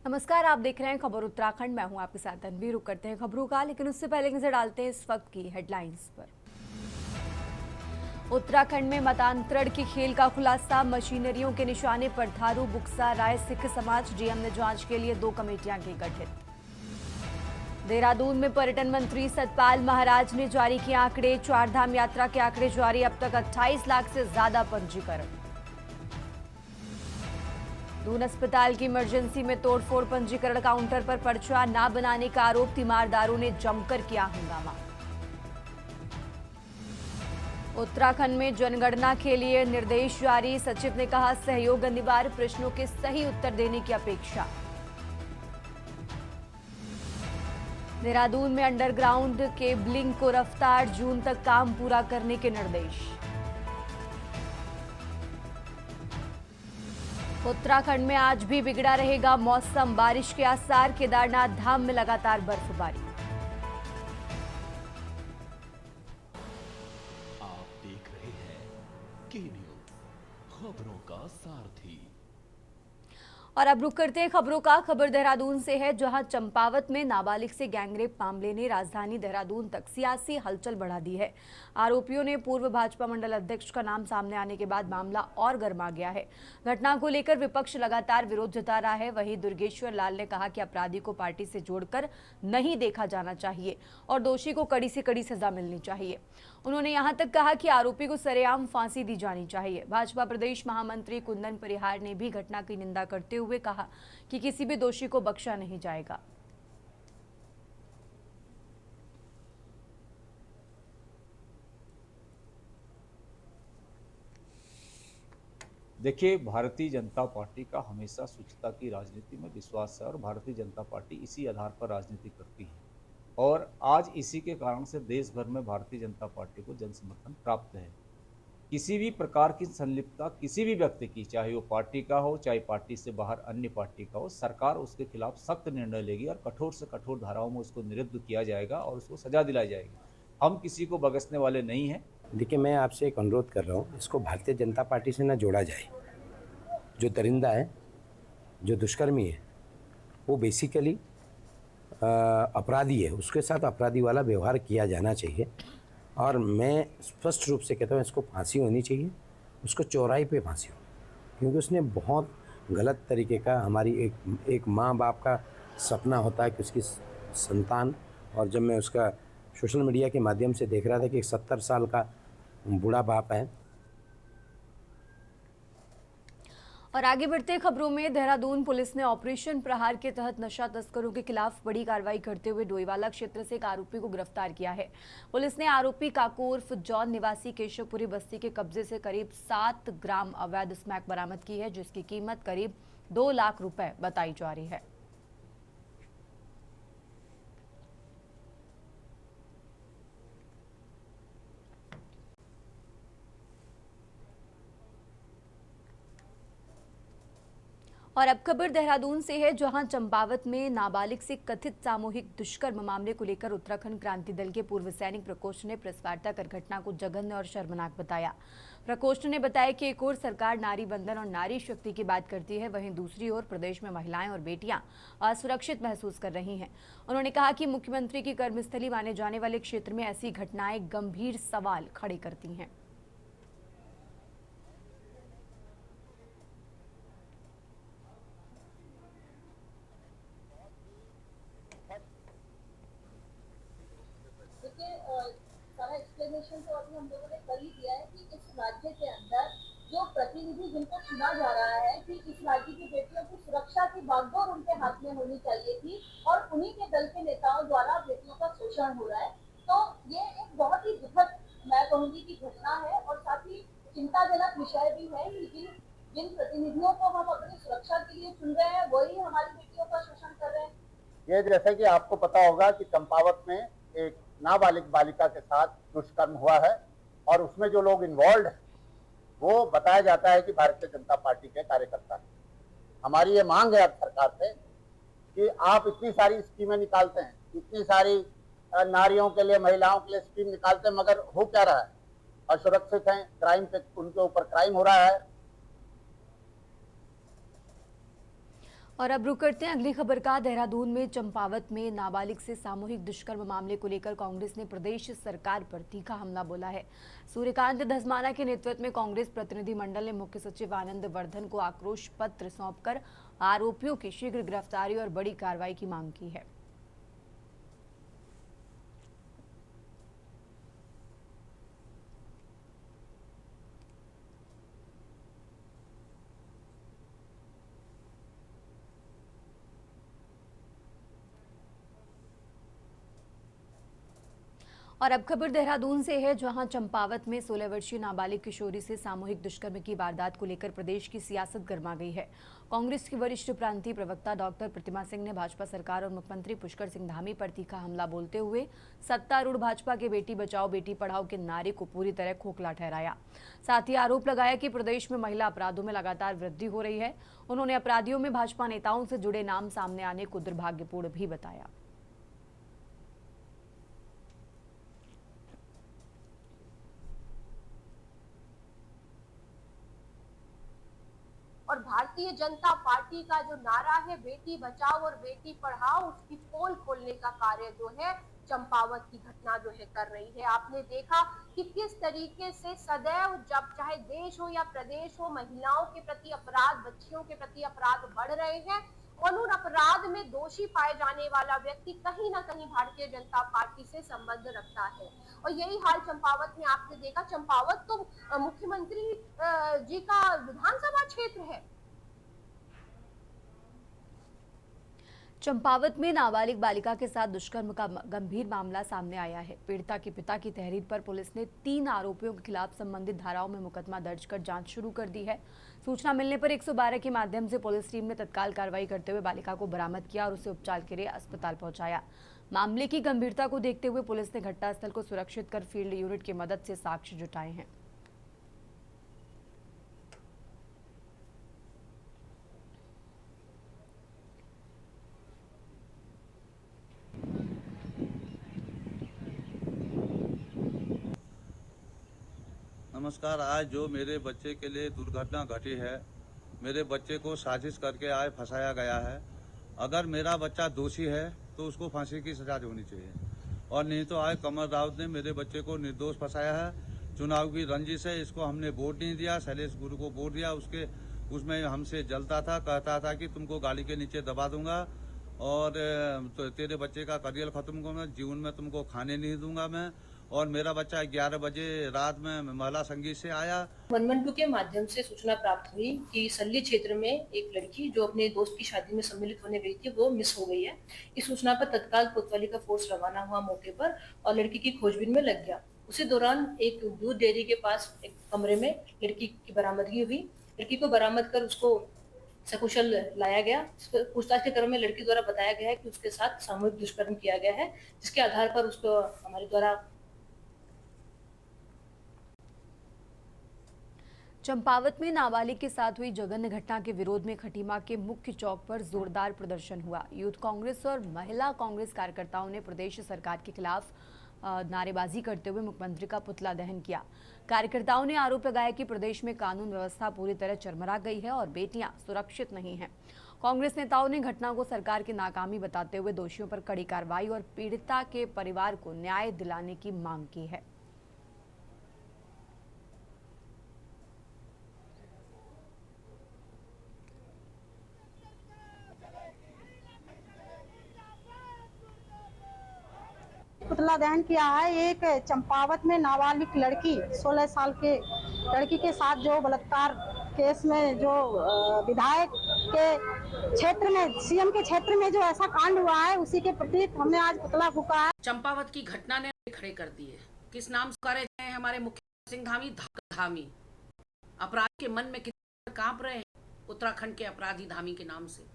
नमस्कार, आप देख रहे हैं खबर उत्तराखंड। मैं हूं आपके साथ तनवीर। रुक करते हैं खबरों का, लेकिन उससे पहले नजर डालते हैं इस वक्त की हेडलाइंस पर। उत्तराखंड में मतांतरण के खेल का खुलासा। मशीनरियों के निशाने पर धारू, बुक्सा, राय सिख समाज। डीएम ने जांच के लिए 2 कमेटियां की गठित। देहरादून में पर्यटन मंत्री सतपाल महाराज ने जारी किए आंकड़े। चारधाम यात्रा के आंकड़े जारी। अब तक 28 लाख से ज्यादा पंजीकरण। दून अस्पताल की इमरजेंसी में तोड़फोड़, पंजीकरण काउंटर पर पर्चा न बनाने का आरोप। तीमारदारों ने जमकर किया हंगामा। उत्तराखंड में जनगणना के लिए निर्देश जारी। सचिव ने कहा, सहयोग अनिवार्य, प्रश्नों के सही उत्तर देने की अपेक्षा। देहरादून में अंडरग्राउंड केबलिंग को रफ्तार, जून तक काम पूरा करने के निर्देश। उत्तराखंड में आज भी बिगड़ा रहेगा मौसम, बारिश के आसार। केदारनाथ धाम में लगातार बर्फबारी। आप देख रहे हैं के न्यूज, खबरों का सारथी। और अब रुक करते हैं खबरों का। खबर देहरादून से है, जहां चंपावत में नाबालिग से गैंगरेप मामले ने राजधानी देहरादून तक सियासी हलचल बढ़ा दी है। आरोपियों ने पूर्व भाजपा मंडल अध्यक्ष का नाम सामने आने के बाद मामला और गर्मा गया है। घटना को लेकर विपक्ष लगातार विरोध जता रहा है। वहीं दुर्गेश्वर लाल ने कहा कि अपराधी को पार्टी से जोड़कर नहीं देखा जाना चाहिए और दोषी को कड़ी से कड़ी सजा मिलनी चाहिए। उन्होंने यहां तक कहा कि आरोपी को सरेआम फांसी दी जानी चाहिए। भाजपा प्रदेश महामंत्री कुंदन परिहार ने भी घटना की निंदा करते हुए कहा कि किसी भी दोषी को बख्शा नहीं जाएगा। देखिए, भारतीय जनता पार्टी का हमेशा स्वच्छता की राजनीति में विश्वास है और भारतीय जनता पार्टी इसी आधार पर राजनीति करती है और आज इसी के कारण से देश भर में भारतीय जनता पार्टी को जन समर्थन प्राप्त है। किसी भी प्रकार की संलिप्तता किसी भी व्यक्ति की, चाहे वो पार्टी का हो, चाहे पार्टी से बाहर अन्य पार्टी का हो, सरकार उसके खिलाफ सख्त निर्णय लेगी और कठोर से कठोर धाराओं में उसको निरुद्ध किया जाएगा और उसको सजा दिलाई जाएगी। हम किसी को बख्शने वाले नहीं हैं। देखिए, मैं आपसे एक अनुरोध कर रहा हूँ, इसको भारतीय जनता पार्टी से ना जोड़ा जाए। जो दरिंदा है, जो दुष्कर्मी है, वो बेसिकली अपराधी है। उसके साथ अपराधी वाला व्यवहार किया जाना चाहिए और मैं स्पष्ट रूप से कहता हूँ, इसको फांसी होनी चाहिए। उसको चौराहे पे फांसी हो, क्योंकि उसने बहुत गलत तरीके का, हमारी एक माँ बाप का सपना होता है कि उसकी संतान, और जब मैं उसका सोशल मीडिया के माध्यम से देख रहा था कि एक 70 साल का बूढ़ा बाप है। और आगे बढ़ते खबरों में, देहरादून पुलिस ने ऑपरेशन प्रहार के तहत नशा तस्करों के खिलाफ बड़ी कार्रवाई करते हुए डोईवाला क्षेत्र से एक आरोपी को गिरफ्तार किया है। पुलिस ने आरोपी काको उर्फ जॉन निवासी केशवपुरी बस्ती के कब्जे से करीब 7 ग्राम अवैध स्मैक बरामद की है, जिसकी कीमत करीब 2 लाख रुपए बताई जा रही है। और अब खबर देहरादून से है, जहां चंपावत में नाबालिग से कथित सामूहिक दुष्कर्म मामले को लेकर उत्तराखंड क्रांति दल के पूर्व सैनिक प्रकोष्ठ ने प्रेस वार्ता कर घटना को जघन्य और शर्मनाक बताया। प्रकोष्ठ ने बताया कि एक ओर सरकार नारी बंधन और नारी शक्ति की बात करती है, वहीं दूसरी ओर प्रदेश में महिलाएं और बेटियां असुरक्षित महसूस कर रही हैं। उन्होंने कहा कि मुख्यमंत्री की कर्मस्थली माने जाने वाले क्षेत्र में ऐसी घटनाएं गंभीर सवाल खड़े करती हैं। सारा एक्सप्लेनेशन तो अभी हम लोगों ने कर ही दिया है कि इस राज्य के अंदर जो प्रतिनिधि जिनको चुना जा रहा है कि इस राज्य की बेटियों की सुरक्षा की बागडोर उनके हाथ में होनी चाहिए थी और उन्हीं के दल के नेताओं द्वारा बेटियों का शोषण हो रहा है। तो ये एक बहुत ही दुखद, मैं कहूंगी कि घटना है और साथ ही चिंताजनक विषय भी है कि जिन जिन प्रतिनिधियों को हम अपनी सुरक्षा के लिए चुन रहे हैं वही हमारी बेटियों का शोषण कर रहे हैं। ये जैसे कि आपको पता होगा कि चंपावत में एक नाबालिग बालिका के साथ दुष्कर्म हुआ है और उसमें जो लोग इन्वॉल्व हैं वो बताया जाता है कि भारतीय जनता पार्टी के कार्यकर्ता हैं। हमारी ये मांग है अब सरकार से कि आप इतनी सारी स्कीमें निकालते हैं, इतनी सारी नारियों के लिए, महिलाओं के लिए स्कीम निकालते हैं, मगर हो क्या रहा है? असुरक्षित हैं, क्राइम पे उनके ऊपर क्राइम हो रहा है। और अब रुक करते हैं अगली खबर का। देहरादून में चंपावत में नाबालिग से सामूहिक दुष्कर्म मामले को लेकर कांग्रेस ने प्रदेश सरकार पर तीखा हमला बोला है। सूर्यकांत धस्माना के नेतृत्व में कांग्रेस प्रतिनिधिमंडल ने मुख्य सचिव आनंद वर्धन को आक्रोश पत्र सौंपकर आरोपियों की शीघ्र गिरफ्तारी और बड़ी कार्रवाई की मांग की है। और अब खबर देहरादून से है, जहां चंपावत में 16 वर्षीय नाबालिग किशोरी से सामूहिक दुष्कर्म की वारदात को लेकर प्रदेश की सियासत गर्मा गई है। कांग्रेस की वरिष्ठ प्रांतीय प्रवक्ता डॉक्टर प्रतिमा सिंह ने भाजपा सरकार और मुख्यमंत्री पुष्कर सिंह धामी पर तीखा हमला बोलते हुए सत्तारूढ़ भाजपा के बेटी बचाओ बेटी पढ़ाओ के नारे को पूरी तरह खोखला ठहराया। साथ ही आरोप लगाया कि प्रदेश में महिला अपराधों में लगातार वृद्धि हो रही है। उन्होंने अपराधियों में भाजपा नेताओं से जुड़े नाम सामने आने को दुर्भाग्यपूर्ण भी बताया। और भारतीय जनता पार्टी का जो नारा है बेटी बचाओ और बेटी पढ़ाओ, उसकी पोल खोलने का कार्य जो है चंपावत की घटना जो है कर रही है। आपने देखा कि किस तरीके से सदैव जब चाहे देश हो या प्रदेश हो, महिलाओं के प्रति अपराध, बच्चियों के प्रति अपराध बढ़ रहे हैं और उन अपराध में दोषी पाए जाने वाला व्यक्ति कहीं ना कहीं भारतीय जनता पार्टी से संबंध रखता है। और यही हाल चंपावत में आपने देखा। चंपावत तो मुख्यमंत्री जी का विधानसभा क्षेत्र है। चंपावत में नाबालिग बालिका के साथ दुष्कर्म का गंभीर मामला सामने आया है। पीड़िता के पिता की तहरीर पर पुलिस ने 3 आरोपियों के खिलाफ संबंधित धाराओं में मुकदमा दर्ज कर जांच शुरू कर दी है। सूचना मिलने पर 112 के माध्यम से पुलिस टीम ने तत्काल कार्रवाई करते हुए बालिका को बरामद किया और उसे उपचार के लिए अस्पताल पहुंचाया। मामले की गंभीरता को देखते हुए पुलिस ने घटनास्थल को सुरक्षित कर फील्ड यूनिट की मदद से साक्ष्य जुटाए हैं। नमस्कार। आज जो मेरे बच्चे के लिए दुर्घटना घटी है, मेरे बच्चे को साजिश करके आज फंसाया गया है। अगर मेरा बच्चा दोषी है तो उसको फांसी की सजा होनी चाहिए और नहीं तो आज कमर राउत ने मेरे बच्चे को निर्दोष फंसाया है। चुनाव की रंजिश है, इसको हमने वोट नहीं दिया, शैलेश गुरु को वोट दिया। उसमें हमसे जलता था, कहता था कि तुमको गाड़ी के नीचे दबा दूंगा और तो तेरे बच्चे का करियर खत्म करूंगा, जीवन में तुमको खाने नहीं दूंगा मैं। और मेरा बच्चा 11 बजे रात में महिला संगीत से आया। 112 के माध्यम से सूचना प्राप्त हुई कि सल्ली क्षेत्र में एक लड़की जो अपने दोस्त की शादी में सम्मिलित होने गई थी वो मिस हो गई है। इस सूचना पर तत्काल कोतवाली का फोर्स रवाना हुआ मौके पर और लड़की की खोजबीन में लग गया। उसी दौरान एक दूध डेयरी के पास एक कमरे में लड़की की बरामदगी हुई। लड़की को बरामद कर उसको सकुशल लाया गया। पूछताछ के क्रम में लड़की द्वारा बताया गया है कि उसके साथ सामूहिक दुष्कर्म किया गया है, जिसके आधार पर उसको हमारे द्वारा चंपावत में नाबालिग के साथ हुई जघन्य घटना के विरोध में खटीमा के मुख्य चौक पर जोरदार प्रदर्शन हुआ। यूथ कांग्रेस और महिला कांग्रेस कार्यकर्ताओं ने प्रदेश सरकार के खिलाफ नारेबाजी करते हुए मुख्यमंत्री का पुतला दहन किया। कार्यकर्ताओं ने आरोप लगाया कि प्रदेश में कानून व्यवस्था पूरी तरह चरमरा गई है और बेटियां सुरक्षित नहीं हैं। कांग्रेस नेताओं ने घटना को सरकार की नाकामी बताते हुए दोषियों पर कड़ी कार्रवाई और पीड़िता के परिवार को न्याय दिलाने की मांग की है। पुतला दहन किया है। एक चंपावत में नाबालिग लड़की 16 साल के लड़की के साथ जो बलात्कार केस में जो विधायक के क्षेत्र में, सीएम के क्षेत्र में जो ऐसा कांड हुआ है, उसी के प्रति हमने आज पुतला फूका है। चंपावत की घटना ने खड़े कर दिए। किस नाम से करे हैं हमारे मुख्यमंत्री सिंह धामी, धामी अपराधी के मन में कितने कांप रहे हैं। उत्तराखंड के अपराधी धामी के नाम से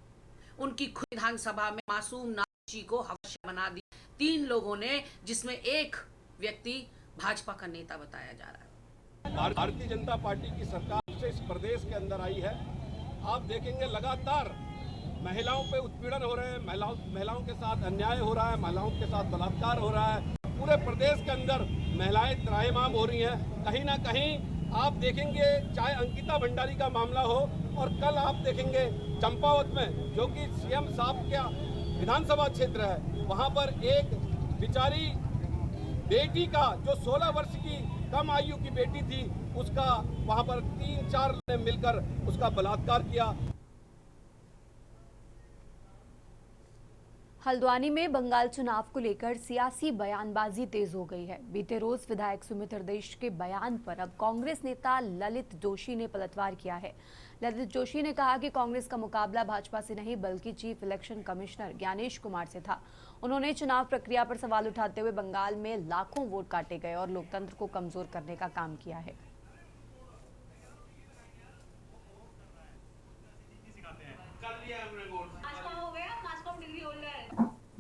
उनकी खुद विधानसभा में मासूम नाची को हवश्य बना दी 3 लोगों ने, जिसमें एक व्यक्ति भाजपा का नेता बताया जा रहा है। भारतीय जनता पार्टी की सरकार से इस प्रदेश के अंदर आई है। आप देखेंगे लगातार महिलाओं पे उत्पीड़न हो रहे हैं, महिलाओं के साथ अन्याय हो रहा है, महिलाओं के साथ बलात्कार हो रहा है। पूरे प्रदेश के अंदर महिलाएं त्राहिमाम हो रही हैं। कहीं ना कहीं आप देखेंगे चाहे अंकिता भंडारी का मामला हो और कल आप देखेंगे चंपावत में जो कि सीएम साहब का विधानसभा क्षेत्र है, वहां पर एक बेचारी बेटी का जो 16 वर्ष की कम आयु की बेटी थी उसका वहां पर 3-4 ने मिलकर उसका बलात्कार किया। हल्द्वानी में बंगाल चुनाव को लेकर सियासी बयानबाजी तेज हो गई है। बीते रोज विधायक सुमित हरदेश के बयान पर अब कांग्रेस नेता ललित जोशी ने पलटवार किया है। ललित जोशी ने कहा कि कांग्रेस का मुकाबला भाजपा से नहीं बल्कि chief election commissioner Gyanesh Kumar से था। उन्होंने चुनाव प्रक्रिया पर सवाल उठाते हुए बंगाल में लाखों वोट काटे गए और लोकतंत्र को कमजोर करने का काम किया है।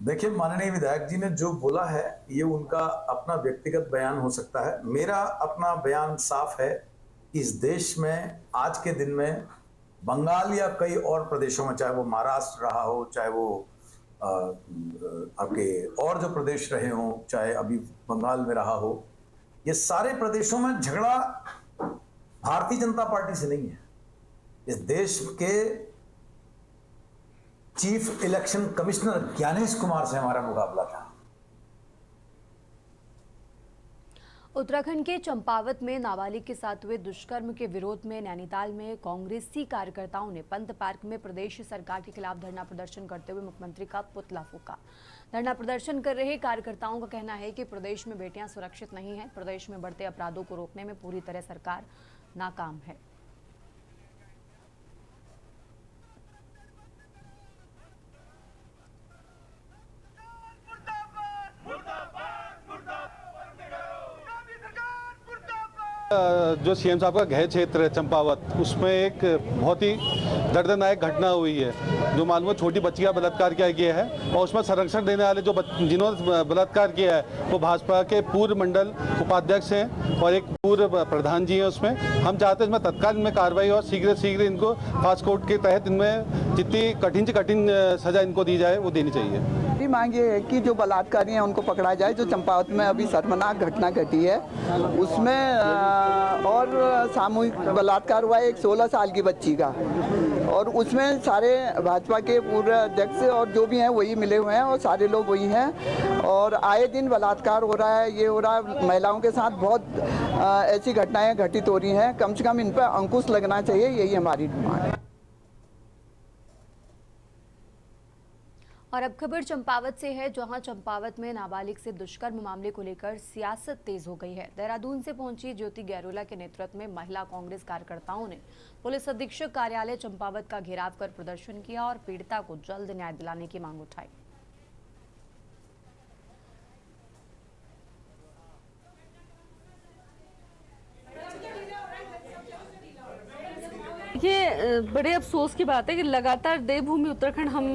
देखिए, माननीय विधायक जी ने जो बोला है ये उनका अपना व्यक्तिगत बयान हो सकता है। मेरा अपना बयान साफ है कि इस देश में आज के दिन में बंगाल या कई और प्रदेशों में, चाहे वो महाराष्ट्र रहा हो, चाहे वो आपके और जो प्रदेश रहे हों, चाहे अभी बंगाल में रहा हो, ये सारे प्रदेशों में झगड़ा भारतीय जनता पार्टी से नहीं है। इस देश के chief election commissioner Gyanesh Kumar से हमारा मुकाबला था। उत्तराखंड के चंपावत में नाबालिग के साथ हुए दुष्कर्म के विरोध में नैनीताल में कांग्रेसी कार्यकर्ताओं ने पंत पार्क में प्रदेश सरकार के खिलाफ धरना प्रदर्शन करते हुए मुख्यमंत्री का पुतला फूंका। धरना प्रदर्शन कर रहे कार्यकर्ताओं का कहना है कि प्रदेश में बेटियां सुरक्षित नहीं हैं। प्रदेश में बढ़ते अपराधों को रोकने में पूरी तरह सरकार नाकाम है। जो सीएम साहब का गृह क्षेत्र है चंपावत, उसमें एक बहुत ही दर्दनाक घटना हुई है। जो मालूम है छोटी बच्ची का बलात्कार किया गया है और उसमें संरक्षण देने वाले जिन्होंने बलात्कार किया है वो भाजपा के पूर्व मंडल उपाध्यक्ष हैं और एक पूर्व प्रधान जी हैं। उसमें हम चाहते हैं इसमें तत्काल इनमें कार्रवाई और शीघ्र इनको फास्ट कोर्ट के तहत इनमें जितनी कठिन से कठिन सजा इनको दी जाए वो देनी चाहिए। मेरी मांग ये है कि जो बलात्कारी हैं उनको पकड़ा जाए। जो चंपावत में अभी शर्मनाक घटना घटी है उसमें और सामूहिक बलात्कार हुआ है एक 16 साल की बच्ची का, और उसमें सारे भाजपा के पूर्व अध्यक्ष और जो भी हैं वही मिले हुए हैं और सारे लोग वही हैं और आए दिन बलात्कार हो रहा है, ये हो रहा है। महिलाओं के साथ बहुत ऐसी घटनाएं घटित हो रही हैं। कम से कम इन पर अंकुश लगना चाहिए, यही हमारी डिमांड है। और अब खबर चंपावत से है, जहां चंपावत में नाबालिग से दुष्कर्म मामले को लेकर सियासत तेज हो गई है। देहरादून से पहुंची ज्योति गैरोला के नेतृत्व में महिला कांग्रेस कार्यकर्ताओं ने पुलिस अधीक्षक कार्यालय चंपावत का घेराव कर प्रदर्शन किया और पीड़िता को जल्द न्याय दिलाने की मांग उठाई। ये बड़े अफसोस की बात है कि लगातार देवभूमि उत्तराखंड हम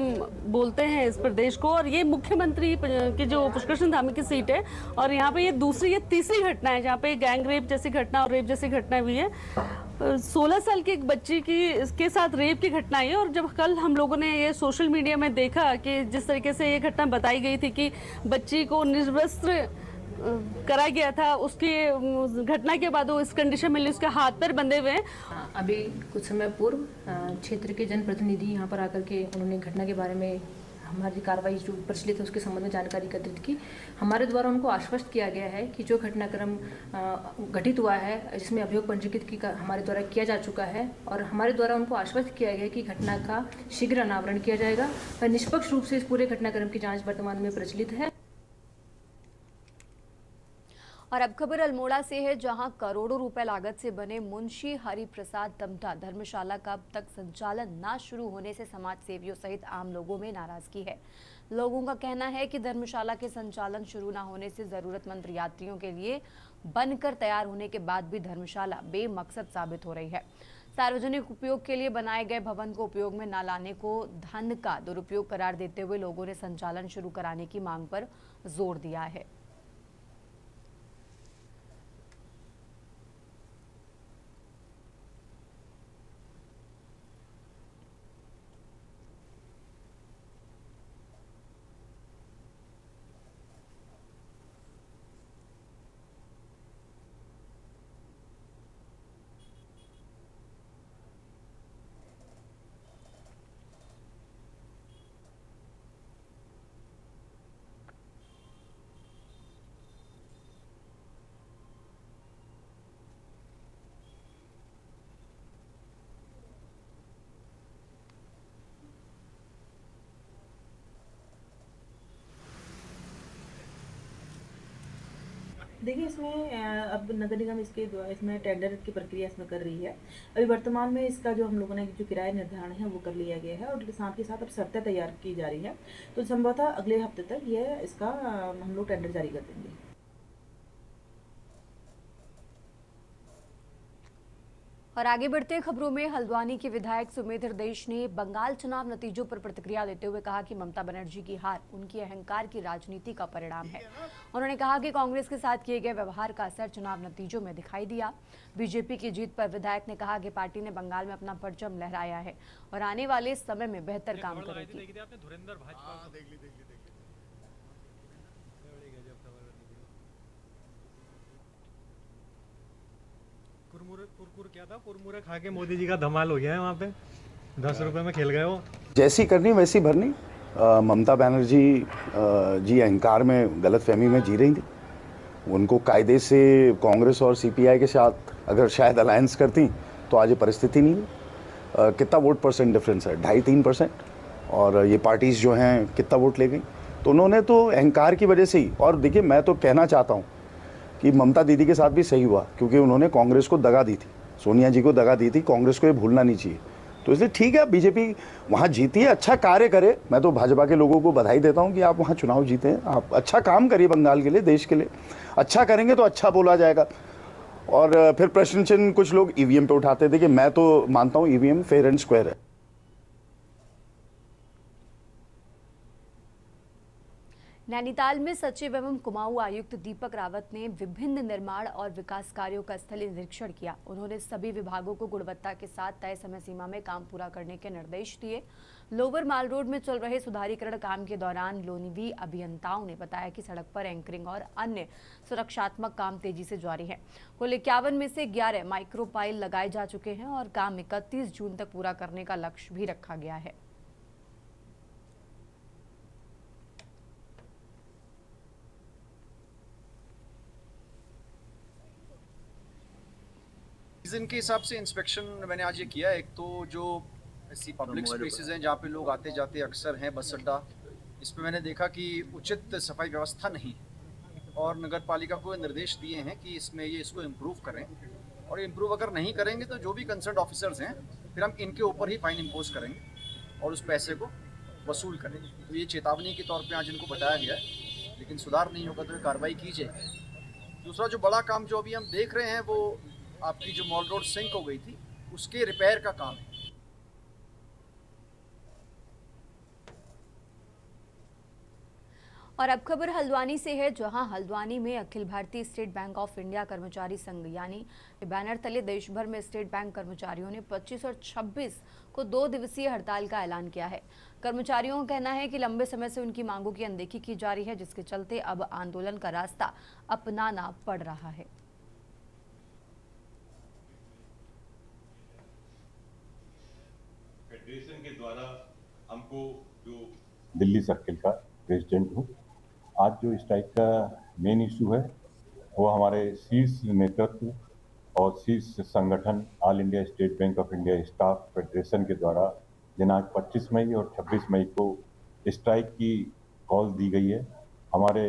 बोलते हैं इस प्रदेश को, और ये मुख्यमंत्री की जो पुष्कर धामी की सीट है और यहाँ पे ये तीसरी घटना है जहाँ पे गैंग रेप जैसी घटना और रेप जैसी घटना हुई है। 16 साल की एक बच्ची की इसके साथ रेप की घटना है। और जब कल हम लोगों ने ये सोशल मीडिया में देखा कि जिस तरीके से ये घटना बताई गई थी कि बच्ची को निर्वस्त्र कराया गया था, उसकी घटना के बाद वो इस कंडीशन में उसके हाथ पैर बंधे हुए हैं। अभी कुछ समय पूर्व क्षेत्र के जनप्रतिनिधि यहाँ पर आकर के उन्होंने घटना के बारे में हमारी कार्रवाई जो प्रचलित है उसके संबंध में जानकारी एकत्रित की। हमारे द्वारा उनको आश्वस्त किया गया है कि जो घटनाक्रम घटित हुआ है जिसमें अभियोग पंजीकृत की हमारे द्वारा किया जा चुका है और हमारे द्वारा उनको आश्वस्त किया गया है कि घटना का शीघ्र अनावरण किया जाएगा और निष्पक्ष रूप से इस पूरे घटनाक्रम की जाँच वर्तमान में प्रचलित है। और अब खबर अल्मोड़ा से है, जहां करोड़ों रुपए लागत से बने मुंशी हरिप्रसाद तमटा धर्मशाला का अब तक संचालन ना शुरू होने से समाज सेवियों सहित आम लोगों में नाराजगी है। लोगों का कहना है कि धर्मशाला के संचालन शुरू ना होने से जरूरतमंद यात्रियों के लिए बनकर तैयार होने के बाद भी धर्मशाला बेमकसद साबित हो रही है। सार्वजनिक उपयोग के लिए बनाए गए भवन को उपयोग में न लाने को धन का दुरुपयोग करार देते हुए लोगों ने संचालन शुरू कराने की मांग पर जोर दिया है। देखिए इसमें अब नगर निगम इसमें टेंडर की प्रक्रिया इसमें कर रही है। अभी वर्तमान में इसका जो हम लोगों ने जो किराया निर्धारण है वो कर लिया गया है और साथ ही साथ अब शर्तें तैयार की जा रही है, तो संभवतः अगले हफ्ते तक इसका हम लोग टेंडर जारी कर देंगे। और आगे बढ़ते खबरों में हल्द्वानी के विधायक सुमेधर देश ने बंगाल चुनाव नतीजों पर प्रतिक्रिया देते हुए कहा कि ममता बनर्जी की हार उनकी अहंकार की राजनीति का परिणाम है। उन्होंने कहा कि कांग्रेस के साथ किए गए व्यवहार का असर चुनाव नतीजों में दिखाई दिया। बीजेपी की जीत पर विधायक ने कहा कि पार्टी ने बंगाल में अपना परचम लहराया है और आने वाले समय में बेहतर काम करेगी। कुरकुर क्या था, कुरमुरे खा के मोदी जी का धमाल हो गया है वहाँ पे, 10 रुपए में खेल गए वो। जैसी करनी वैसी भरनी। ममता बनर्जी जी अहंकार में गलतफहमी में जी रही थी। उनको कायदे से कांग्रेस और सीपीआई के साथ अगर शायद अलायंस करती तो आज ये परिस्थिति नहीं हुई। कितना वोट परसेंट डिफरेंस है, 2.5-3%, और ये पार्टीज जो हैं कितना वोट ले गई। तो उन्होंने तो अहंकार की वजह से ही, और देखिए मैं तो कहना चाहता हूँ कि ममता दीदी के साथ भी सही हुआ, क्योंकि उन्होंने कांग्रेस को दगा दी थी, सोनिया जी को दगा दी थी। कांग्रेस को ये भूलना नहीं चाहिए। तो इसलिए ठीक है, बीजेपी वहाँ जीती है, अच्छा कार्य करे। मैं तो भाजपा के लोगों को बधाई देता हूँ कि आप वहाँ चुनाव जीते हैं। आप अच्छा काम करिए बंगाल के लिए, देश के लिए। अच्छा करेंगे तो अच्छा बोला जाएगा। और फिर प्रश्न चिन्ह कुछ लोग ईवीएम पे उठाते थे, कि मैं तो मानता हूँ ईवीएम फेयर एंड स्क्वायर है। नैनीताल में सचिव एवं कुमाऊं आयुक्त दीपक रावत ने विभिन्न निर्माण और विकास कार्यों का स्थलीय निरीक्षण किया। उन्होंने सभी विभागों को गुणवत्ता के साथ तय समय सीमा में काम पूरा करने के निर्देश दिए। लोअर माल रोड में चल रहे सुधारीकरण काम के दौरान लोनिवी अभियंताओं ने बताया कि सड़क पर एंकरिंग और अन्य सुरक्षात्मक काम तेजी से जारी है। कुल 51 में से 11 माइक्रो पाइल लगाए जा चुके हैं और काम 31 जून तक पूरा करने का लक्ष्य भी रखा गया है। सीजन के हिसाब से इंस्पेक्शन मैंने आज ये किया। एक तो जो ऐसी पब्लिक स्पेसेस हैं जहाँ पे लोग आते जाते अक्सर हैं, बस अड्डा, इस पे मैंने देखा कि उचित सफाई व्यवस्था नहीं है और नगर पालिका को निर्देश दिए हैं कि इसको इम्प्रूव करें, और इम्प्रूव अगर नहीं करेंगे तो जो भी कंसर्न ऑफिसर्स हैं फिर हम इनके ऊपर ही फाइन इम्पोज करेंगे और उस पैसे को वसूल करेंगे। तो ये चेतावनी के तौर पर आज इनको बताया गया है, लेकिन सुधार नहीं होगा तो ये कार्रवाई की जाएगी। दूसरा जो बड़ा काम जो अभी हम देख रहे हैं वो आपकी जो मॉल रोड सिंक हो गई थी उसके रिपेयर का काम है। और अब खबर हल्द्वानी से है, जहां हल्द्वानी में Akhil Bharatiya state bank of India कर्मचारी संघ यानी बैनर तले देश भर में स्टेट बैंक कर्मचारियों ने 25 और 26 को 2 दिवसीय हड़ताल का ऐलान किया है। कर्मचारियों का कहना है कि लंबे समय से उनकी मांगों की अनदेखी की जा रही है, जिसके चलते अब आंदोलन का रास्ता अपनाना पड़ रहा है। फेडरेशन के द्वारा हमको जो दिल्ली सर्किल का प्रेसिडेंट हूँ। आज जो स्ट्राइक का मेन इशू है वो हमारे शीर्ष नेतृत्व और शीर्ष संगठन all India state bank of India staff federation के द्वारा दिनांक 25 मई और 26 मई को स्ट्राइक की कॉल दी गई है। हमारे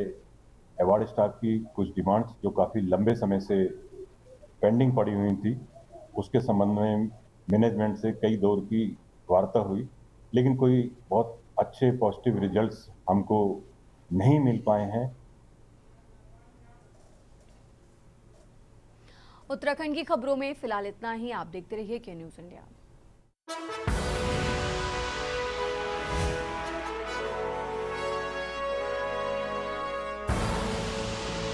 अवार्ड स्टाफ की कुछ डिमांड्स जो काफ़ी लंबे समय से पेंडिंग पड़ी हुई थी, उसके संबंध में मैनेजमेंट से कई दौर की वार्ता हुई, लेकिन कोई बहुत अच्छे पॉजिटिव रिजल्ट्स हमको नहीं मिल पाए हैं। उत्तराखंड की खबरों में फिलहाल इतना ही। आप देखते रहिए के न्यूज़ इंडिया।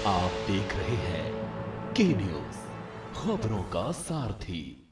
आप देख रहे हैं के न्यूज़, खबरों का सारथी।